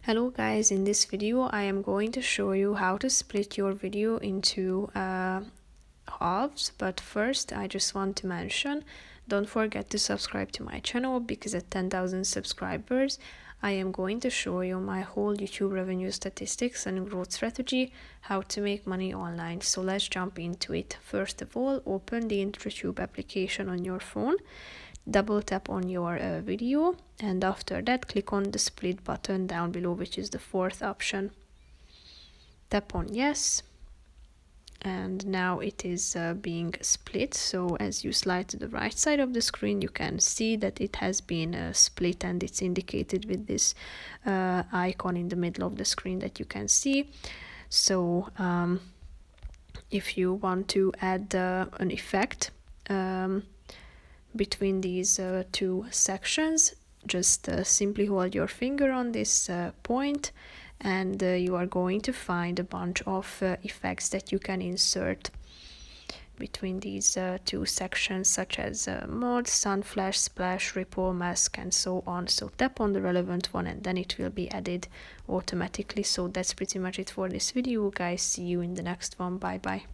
Hello guys, in this video I am going to show you how to split your video into halves, but first I just want to mention, don't forget to subscribe to my channel because at 10,000 subscribers I am going to show you my whole YouTube revenue statistics and growth strategy, how to make money online. So let's jump into it. First of all, open the IntroTube application on your phone, double tap on your video, and after that click on the split button down below, which is the fourth option. Tap on yes, and now it is being split. So as you slide to the right side of the screen, you can see that it has been split, and it's indicated with this icon in the middle of the screen that you can see. So if you want to add an effect between these two sections, just simply hold your finger on this point, and you are going to find a bunch of effects that you can insert between these two sections, such as mod, sun flash, splash, ripple, mask, and so on. So tap on the relevant one and then it will be added automatically. So that's pretty much it for this video, guys. See you in the next one. Bye bye.